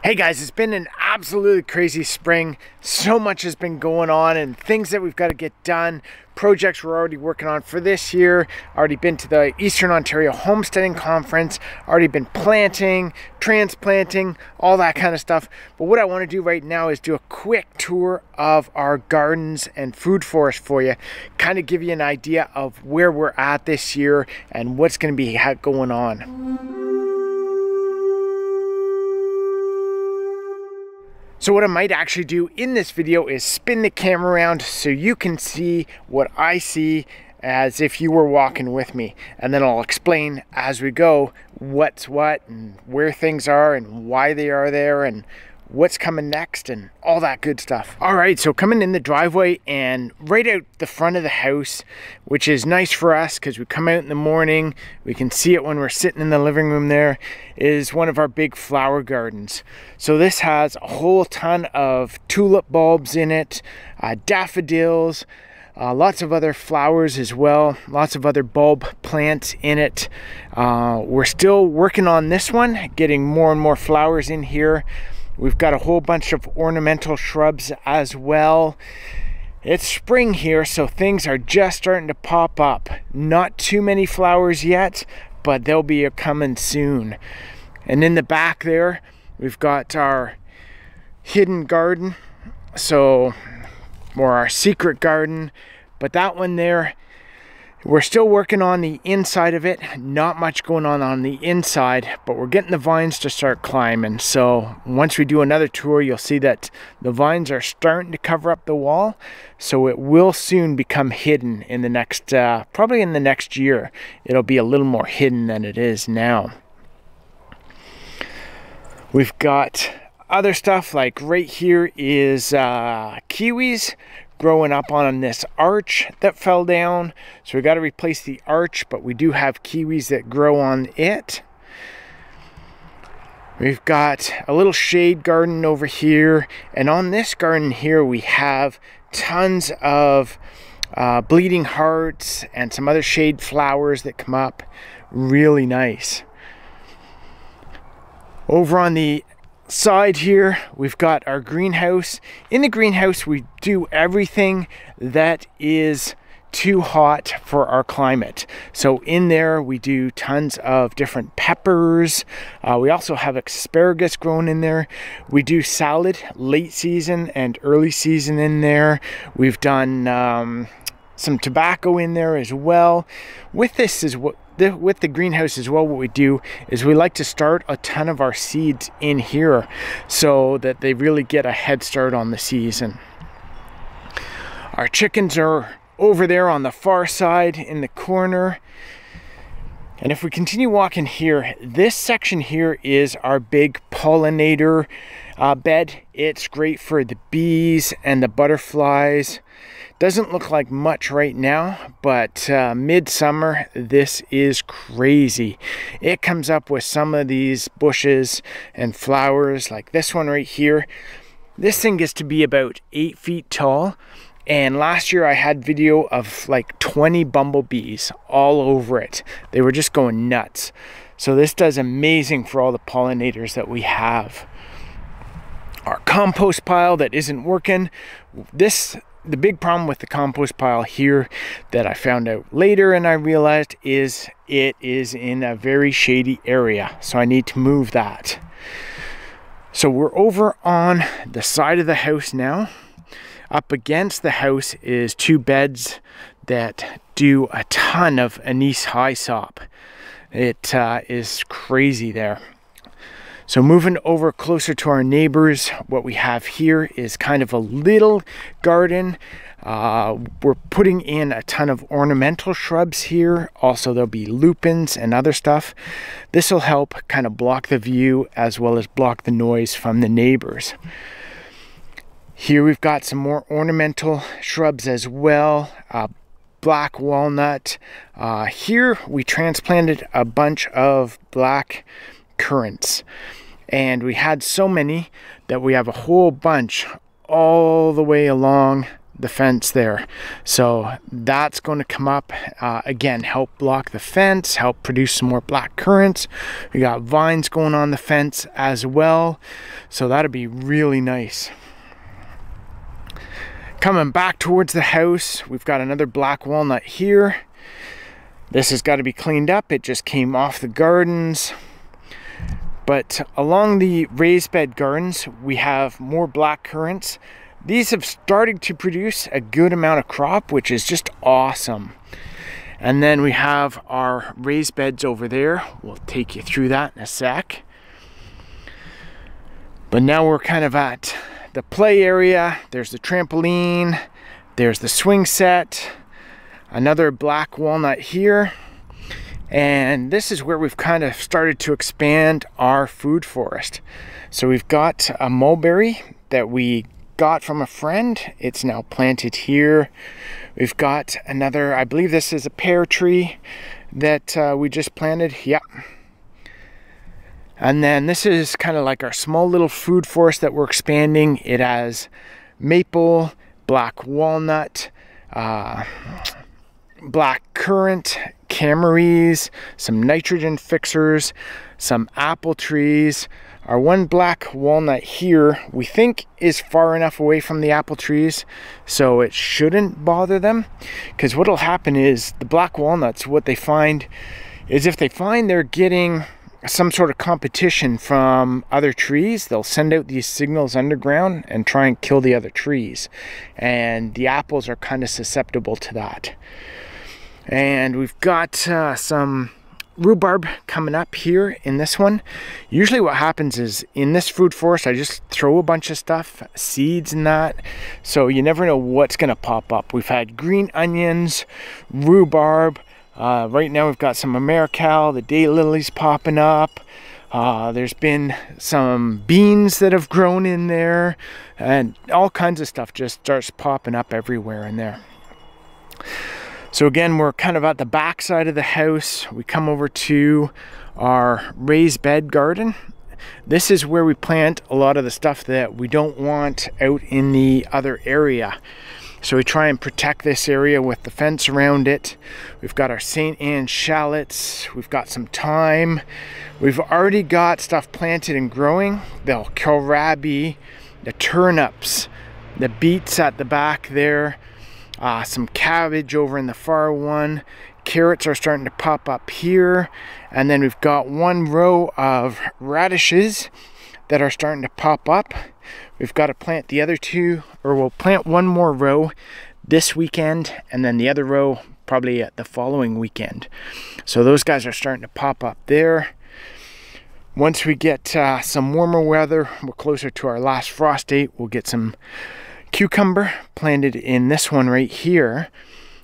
Hey guys, it's been an absolutely crazy spring. So much has been going on and things that we've got to get done. Projects we're already working on for this year. Already been to the Eastern Ontario Homesteading Conference. Already been planting, transplanting, all that kind of stuff. But what I want to do right now is do a quick tour of our gardens and food forest for you. Kind of give you an idea of where we're at this year and what's going to be going on. So what I might actually do in this video is spin the camera around so you can see what I see as if you were walking with me. And then I'll explain as we go what's what and where things are and why they are there and what's coming next and all that good stuff. All right, so coming in the driveway and right out the front of the house, which is nice for us because we come out in the morning, we can see it when we're sitting in the living room there, is one of our big flower gardens. So this has a whole ton of tulip bulbs in it, daffodils, lots of other flowers as well, lots of other bulb plants in it. We're still working on this one, getting more and more flowers in here. We've got a whole bunch of ornamental shrubs as well. It's spring here, so things are just starting to pop up. Not too many flowers yet, but they'll be coming soon. And in the back there, we've got our hidden garden, or our secret garden. But that one there, we're still working on the inside of it. Not much going on the inside, but we're getting the vines to start climbing. So once we do another tour, you'll see that the vines are starting to cover up the wall. So it will soon become hidden in the next, probably in the next year. It'll be a little more hidden than it is now. We've got other stuff, like right here is kiwis growing up on this arch that fell down. So we got to replace the arch, but we do have kiwis that grow on it. We've got a little shade garden over here, and on this garden here we have tons of bleeding hearts and some other shade flowers that come up. Really nice. Over on the side here, we've got our greenhouse. In the greenhouse, we do everything that is too hot for our climate. So in there, we do tons of different peppers. We also have asparagus grown in there. We do salad, late season and early season in there. We've done some tobacco in there as well. With the greenhouse as well, what we do is we like to start a ton of our seeds in here so that they really get a head start on the season. Our chickens are over there on the far side in the corner. And if we continue walking here, this section here is our big pollinator bed. It's great for the bees and the butterflies. Doesn't look like much right now, but midsummer, this is crazy. It comes up with some of these bushes and flowers like this one right here. This thing gets to be about 8 feet tall. And last year I had video of like 20 bumblebees all over it. They were just going nuts. So this does amazing for all the pollinators that we have. Our compost pile that isn't working. The big problem with the compost pile here that I found out later and I realized is it is in a very shady area. So I need to move that. So we're over on the side of the house now. Up against the house is 2 beds that do a ton of anise hyssop. It is crazy there. So moving over closer to our neighbors, what we have here is kind of a little garden. We're putting in a ton of ornamental shrubs here. Also, there'll be lupins and other stuff. This will help kind of block the view as well as block the noise from the neighbors. Here we've got some more ornamental shrubs as well. Black walnut. Here we transplanted a bunch of black currants, and we had so many that we have a whole bunch all the way along the fence there. So that's going to come up, again, help block the fence, help produce some more black currants. We got vines going on the fence as well. So that'll be really nice. Coming back towards the house, we've got another black walnut here. This has got to be cleaned up. It just came off the gardens. But along the raised bed gardens, we have more black currants. These have started to produce a good amount of crop, which is just awesome. And then we have our raised beds over there. We'll take you through that in a sec. But now we're kind of at the play area. There's the trampoline. There's the swing set. Another black walnut here. And this is where we've kind of started to expand our food forest. So we've got a mulberry that we got from a friend. It's now planted here. We've got another, I believe this is a pear tree that we just planted. Yep. And then this is kind of like our small little food forest that we're expanding. It has maple, black walnut, black currant, camaries, some nitrogen fixers, some apple trees. Our one black walnut here, we think is far enough away from the apple trees, so it shouldn't bother them. Because what'll happen is the black walnuts, what they find is if they find they're getting some sort of competition from other trees, they'll send out these signals underground and try and kill the other trees. And the apples are kind of susceptible to that. And we've got some rhubarb coming up here in this one. Usually what happens is in this food forest, I just throw a bunch of stuff, seeds and that. So you never know what's going to pop up. We've had green onions, rhubarb. Right now we've got some Americal, the daylilies popping up. There's been some beans that have grown in there. And all kinds of stuff just starts popping up everywhere in there. So again, we're kind of at the back side of the house. We come over to our raised bed garden. This is where we plant a lot of the stuff that we don't want out in the other area. So we try and protect this area with the fence around it. We've got our St. Anne shallots. We've got some thyme. We've already got stuff planted and growing. The kohlrabi, the turnips, the beets at the back there. Some cabbage over in the far one. Carrots are starting to pop up here. And then we've got one row of radishes that are starting to pop up. We've got to plant the other two, or we'll plant one more row this weekend, and then the other row probably at the following weekend. So those guys are starting to pop up there. Once we get some warmer weather, we're closer to our last frost date, we'll get some cucumber planted in this one right here.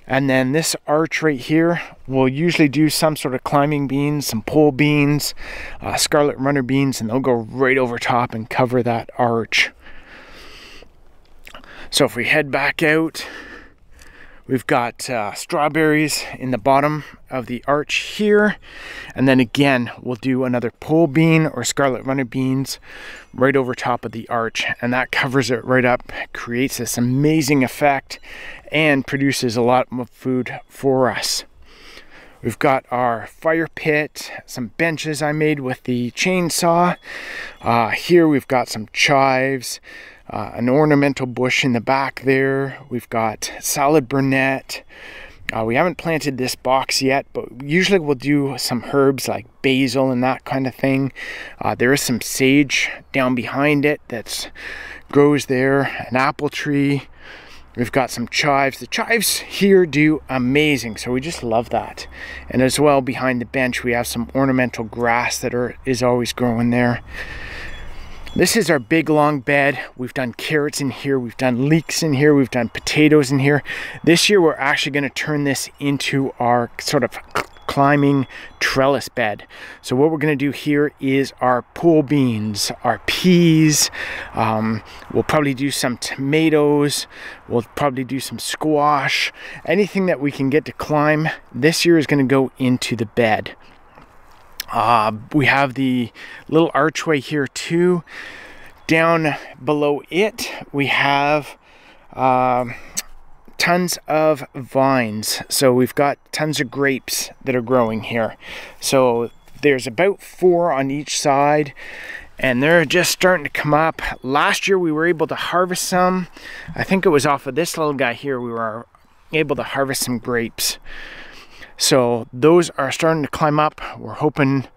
And then this arch right here, we'll usually do some sort of climbing beans, some pole beans, scarlet runner beans, and they'll go right over top and cover that arch. So if we head back out, we've got strawberries in the bottom of the arch here. And then again, we'll do another pole bean or scarlet runner beans right over top of the arch. And that covers it right up, creates this amazing effect, and produces a lot of food for us. We've got our fire pit, some benches I made with the chainsaw. Here we've got some chives, an ornamental bush in the back there. We've got salad burnet. We haven't planted this box yet, but usually we'll do some herbs like basil and that kind of thing. There is some sage down behind it that grows there, an apple tree. We've got some chives. The chives here do amazing, so we just love that. And as well, behind the bench, we have some ornamental grass that is always growing there. This is our big long bed. We've done carrots in here, we've done leeks in here, we've done potatoes in here. This year we're actually going to turn this into our sort of climbing trellis bed. So what we're going to do here is our pole beans, our peas, we'll probably do some tomatoes, we'll probably do some squash. Anything that we can get to climb this year is going to go into the bed. We have the little archway here too. Down below it, we have tons of vines. So we've got tons of grapes that are growing here. So there's about 4 on each side, and they're just starting to come up. Last year we were able to harvest some. I think it was off of this little guy here we were able to harvest some grapes. So those are starting to climb up. We're hoping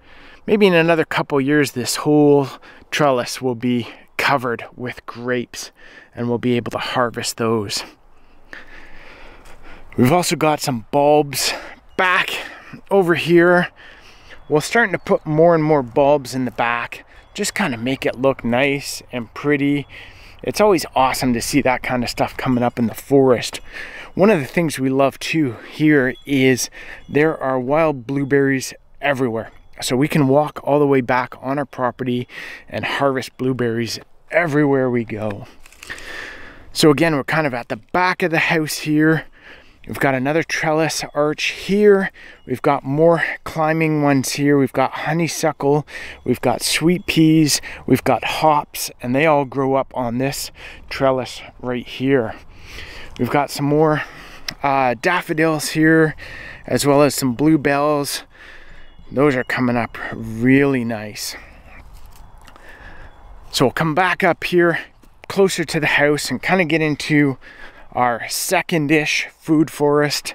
maybe in another couple years this whole trellis will be covered with grapes and we'll be able to harvest those. We've also got some bulbs back over here. We're starting to put more and more bulbs in the back, just kind of make it look nice and pretty. It's always awesome to see that kind of stuff coming up in the forest. One of the things we love too here is there are wild blueberries everywhere. So we can walk all the way back on our property and harvest blueberries everywhere we go. So again, we're kind of at the back of the house here. We've got another trellis arch here. We've got more climbing ones here. We've got honeysuckle, we've got sweet peas, we've got hops, and they all grow up on this trellis right here. We've got some more daffodils here, as well as some bluebells. Those are coming up really nice. So we'll come back up here closer to the house and kind of get into our second-ish food forest.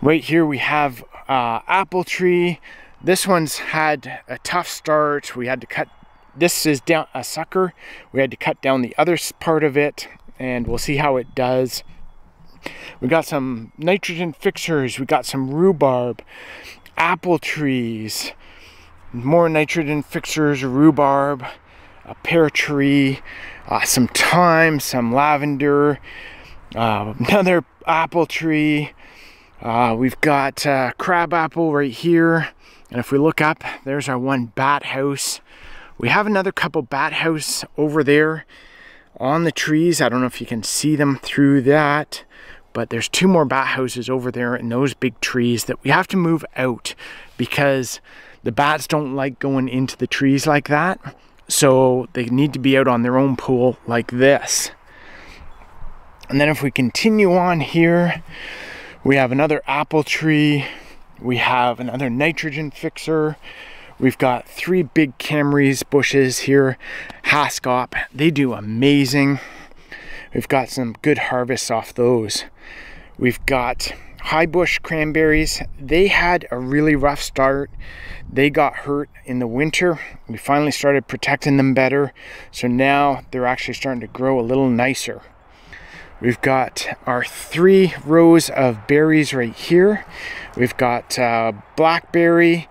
Right here we have apple tree. This one's had a tough start. We had to cut, this is down a sucker. We had to cut down the other part of it, and we'll see how it does. We got some nitrogen fixers. We got some rhubarb, apple trees, more nitrogen fixers, rhubarb, a pear tree, some thyme, some lavender, another apple tree. We've got crab apple right here, and if we look up, there's our one bat house. We have another couple bat house over there on the trees. I don't know if you can see them through that, but there's 2 more bat houses over there in those big trees that we have to move out because the bats don't like going into the trees like that. So they need to be out on their own pool like this. And then if we continue on here, we have another apple tree. We have another nitrogen fixer. We've got 3 big Camrys bushes here, Haskop. They do amazing. We've got some good harvests off those. We've got high bush cranberries. They had a really rough start. They got hurt in the winter. We finally started protecting them better. So now they're actually starting to grow a little nicer. We've got our 3 rows of berries right here. We've got blackberry,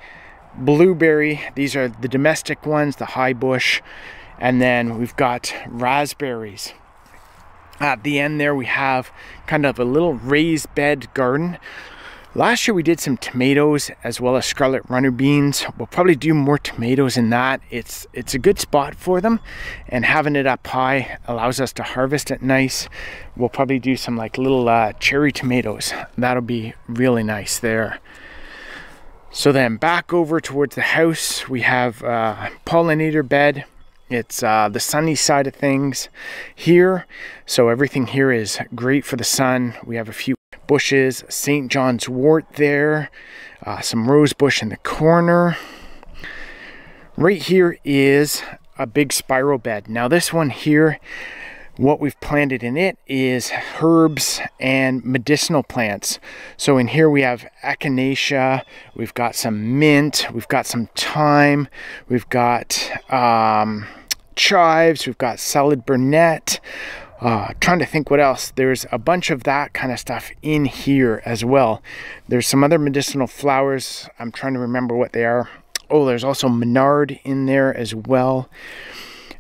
blueberry. These are the domestic ones, the high bush. And then we've got raspberries. At the end there we have kind of a little raised bed garden. Last year we did some tomatoes as well as scarlet runner beans. We'll probably do more tomatoes in that. It's a good spot for them, and having it up high allows us to harvest it nice. We'll probably do some like little cherry tomatoes. That'll be really nice there. So then back over towards the house we have pollinator bed. It's the sunny side of things here, so everything here is great for the sun. We have a few bushes, St. John's wort there, some rose bush in the corner. Right here is a big spiral bed. Now this one here, what we've planted in it is herbs and medicinal plants. So in here we have echinacea, we've got some mint, we've got some thyme, we've got chives, we've got salad burnet. Trying to think what else. There's a bunch of that kind of stuff in here as well. There's some other medicinal flowers. I'm trying to remember what they are. Oh, there's also Menard in there as well.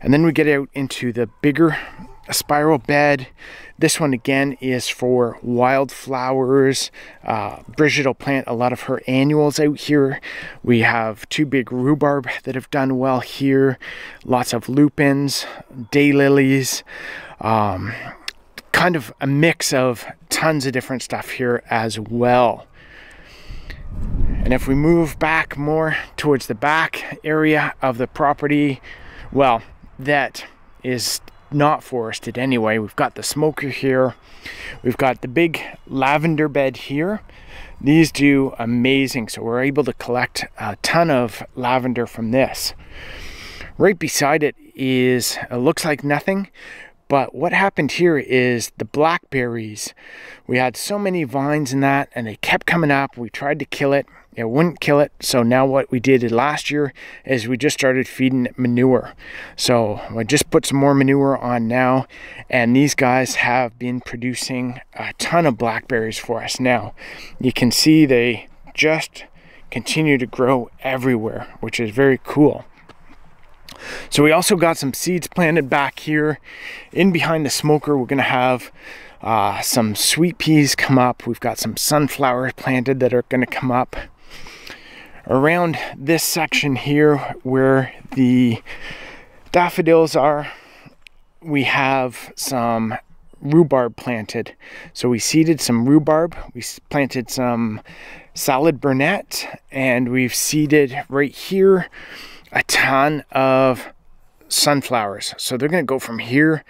And then we get out into the bigger spiral bed. This one again is for wildflowers. Bridget will plant a lot of her annuals out here. We have 2 big rhubarb that have done well here. Lots of lupins, daylilies. Kind of a mix of tons of different stuff here as well. And if we move back more towards the back area of the property, well, that is not forested anyway. We've got the smoker here. We've got the big lavender bed here. These do amazing, so we're able to collect a ton of lavender from this. Right beside it is, it looks like nothing, but what happened here is the blackberries. We had so many vines in that and they kept coming up. We tried to kill it. It wouldn't kill it. So now what we did last year is we just started feeding it manure. So I just put some more manure on now, and these guys have been producing a ton of blackberries for us now. You can see they just continue to grow everywhere, which is very cool. So we also got some seeds planted back here. In behind the smoker, we're gonna have some sweet peas come up. We've got some sunflowers planted that are gonna come up. Around this section here where the daffodils are, we have some rhubarb planted. So we seeded some rhubarb, we planted some salad burnet, and we've seeded right here a ton of sunflowers. So they're gonna go from here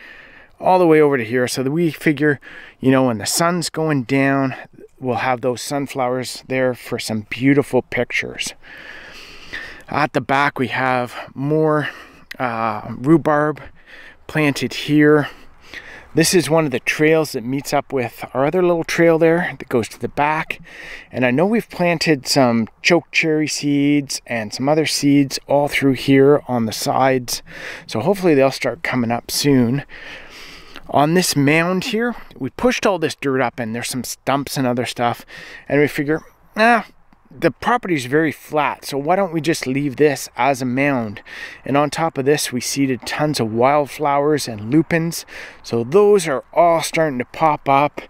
all the way over to here, so that we figure, you know, when the sun's going down, we'll have those sunflowers there for some beautiful pictures. At the back we have more rhubarb planted here. This is one of the trails that meets up with our other little trail there that goes to the back. And I know we've planted some choke cherry seeds and some other seeds all through here on the sides. So hopefully they'll start coming up soon. On this mound here, we pushed all this dirt up and there's some stumps and other stuff. And we figure, the property is very flat, so why don't we just leave this as a mound? And on top of this, we seeded tons of wildflowers and lupins. So those are all starting to pop up.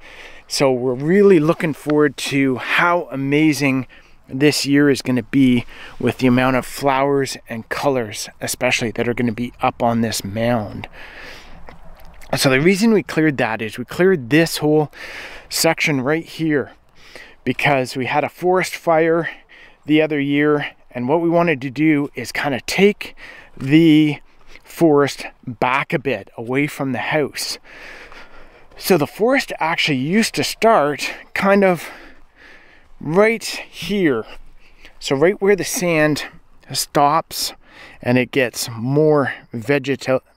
So we're really looking forward to how amazing this year is going to be with the amount of flowers and colors, especially that are going to be up on this mound. So the reason we cleared that is we cleared this whole section right here because we had a forest fire the other year, and what we wanted to do is kind of take the forest back a bit away from the house. So the forest actually used to start kind of right here. So right where the sand stops and it gets more vegetation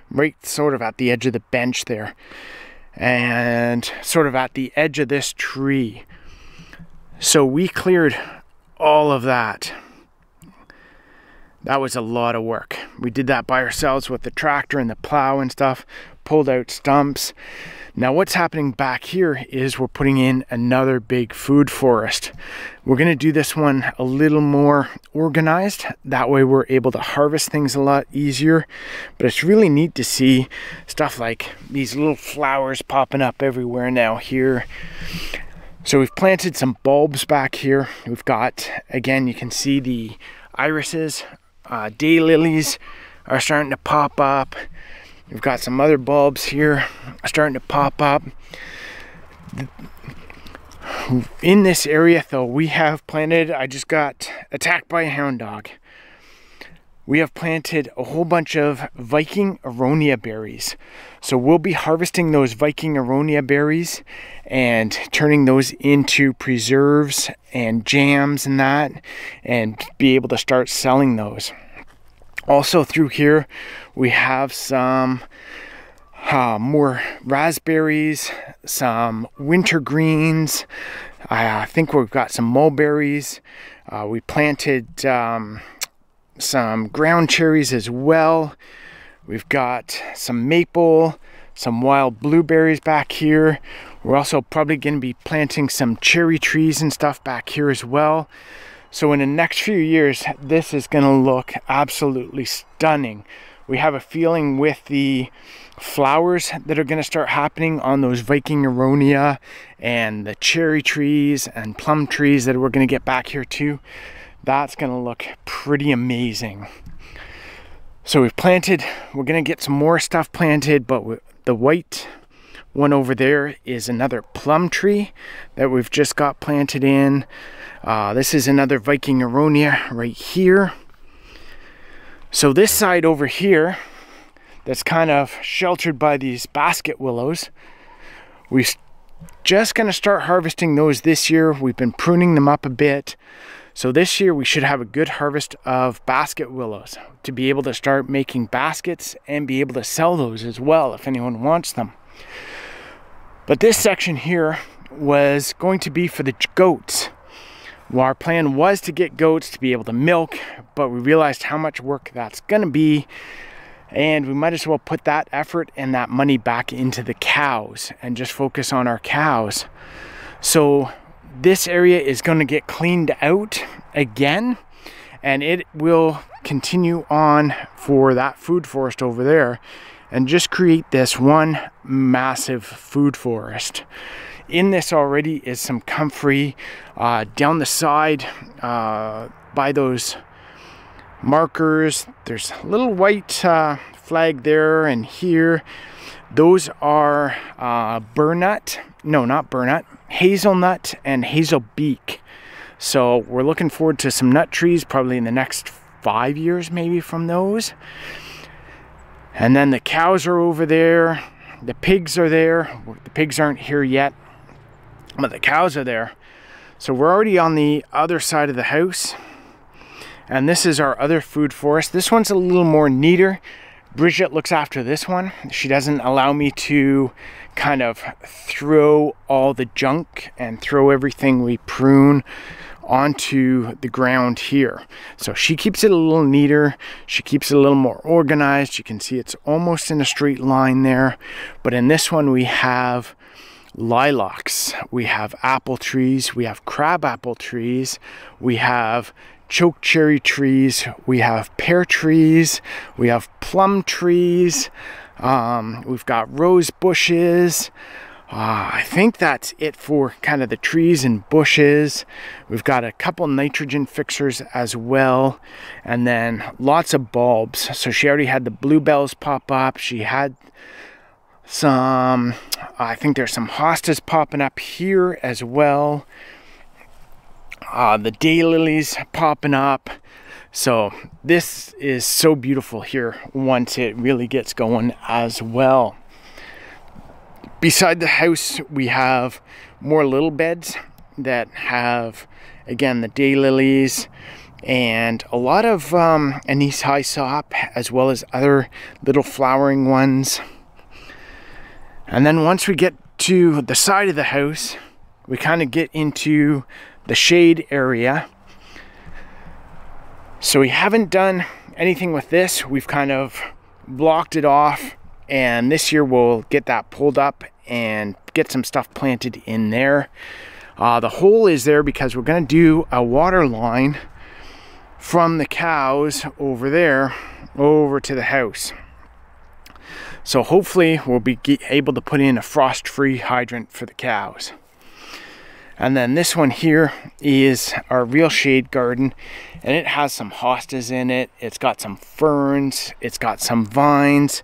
right sort of at the edge of the bench there and sort of at the edge of this tree. So we cleared all of that. That was a lot of work. We did that by ourselves with the tractor and the plow and stuff, pulled out stumps. Now what's happening back here is we're putting in another big food forest. We're gonna do this one a little more organized. That way we're able to harvest things a lot easier. But it's really neat to see stuff like these little flowers popping up everywhere now here. So we've planted some bulbs back here. We've got, again, you can see the irises, daylilies are starting to pop up. We've got some other bulbs here starting to pop up. In this area though, we have planted, I just got attacked by a hound dog. We have planted a whole bunch of Viking Aronia berries. So we'll be harvesting those Viking Aronia berries and turning those into preserves and jams and that, and be able to start selling those. Also through here, we have some more raspberries, some wintergreens. I think we've got some mulberries. We planted some ground cherries as well. We've got some maple, some wild blueberries back here. We're also probably going to be planting some cherry trees and stuff back here as well. So in the next few years, this is going to look absolutely stunning. We have a feeling with the flowers that are going to start happening on those Viking Aronia and the cherry trees and plum trees that we're going to get back here too. That's going to look pretty amazing. So we've planted, we're going to get some more stuff planted, but the white one over there is another plum tree that we've just got planted in. This is another Viking Aronia right here. So this side over here, that's kind of sheltered by these basket willows. We're just going to start harvesting those this year. We've been pruning them up a bit. So this year we should have a good harvest of basket willows to be able to start making baskets and be able to sell those as well if anyone wants them. But this section here was going to be for the goats. Well, our plan was to get goats to be able to milk, but we realized how much work that's going to be, and we might as well put that effort and that money back into the cows and just focus on our cows. So this area is going to get cleaned out again, and it will continue on for that food forest over there and just create this one massive food forest. In this already is some comfrey down the side by those markers. There's a little white flag there and here. Those are burnut, no, not burnut, hazelnut and hazel beak. So we're looking forward to some nut trees probably in the next 5 years maybe from those. And then the cows are over there, the pigs are there. The pigs aren't here yet, but the cows are there. So we're already on the other side of the house, and this is our other food forest. This one's a little more neater. Bridget looks after this one. She doesn't allow me to kind of throw all the junk and throw everything we prune onto the ground here. So she keeps it a little neater. She keeps it a little more organized. You can see it's almost in a straight line there. But in this one we have lilacs, we have apple trees, we have crabapple trees, we have choke cherry trees, we have pear trees, we have plum trees, we've got rose bushes. I think that's it for kind of the trees and bushes. We've got a couple nitrogen fixers as well, and then lots of bulbs. So she already had the bluebells pop up. She had some, I think there's some hostas popping up here as well. The daylilies popping up. So this is so beautiful here once it really gets going as well. Beside the house we have more little beds that have, again, the daylilies and a lot of anise hyssop as well as other little flowering ones. And then once we get to the side of the house, we kind of get into the shade area. So we haven't done anything with this. We've kind of blocked it off, and this year we'll get that pulled up and get some stuff planted in there. The hole is there because we're going to do a water line from the cows over there over to the house. So hopefully we'll be able to put in a frost-free hydrant for the cows. And then this one here is our real shade garden, and it has some hostas in it. It's got some ferns, it's got some vines,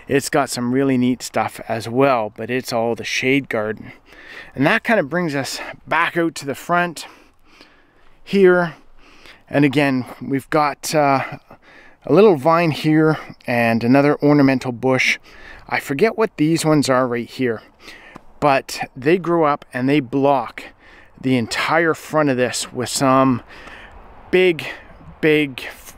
it's got some really neat stuff as well, but it's all the shade garden. And that kind of brings us back out to the front here. And again, we've got a little vine here and another ornamental bush. I forget what these ones are right here, but they grow up and they block the entire front of this with some big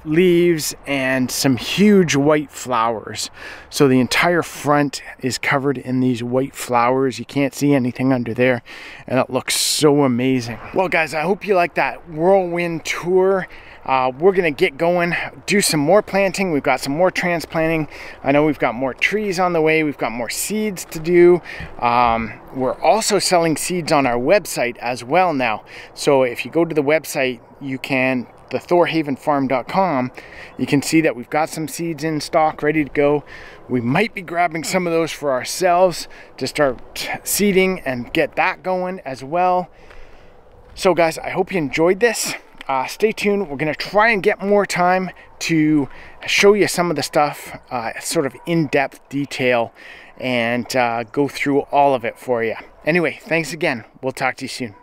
leaves and some huge white flowers. So the entire front is covered in these white flowers. You can't see anything under there, and it looks so amazing. Well guys, I hope you like that whirlwind tour. We're gonna get going, do some more planting. We've got some more transplanting. I know we've got more trees on the way. We've got more seeds to do. We're also selling seeds on our website as well now. So if you go to the website, you can, the thorhavenfarm.com, you can see that we've got some seeds in stock ready to go. We might be grabbing some of those for ourselves to start seeding and get that going as well. So guys, I hope you enjoyed this. Stay tuned. We're going to try and get more time to show you some of the stuff, sort of in-depth detail, and go through all of it for you. Anyway, thanks again. We'll talk to you soon.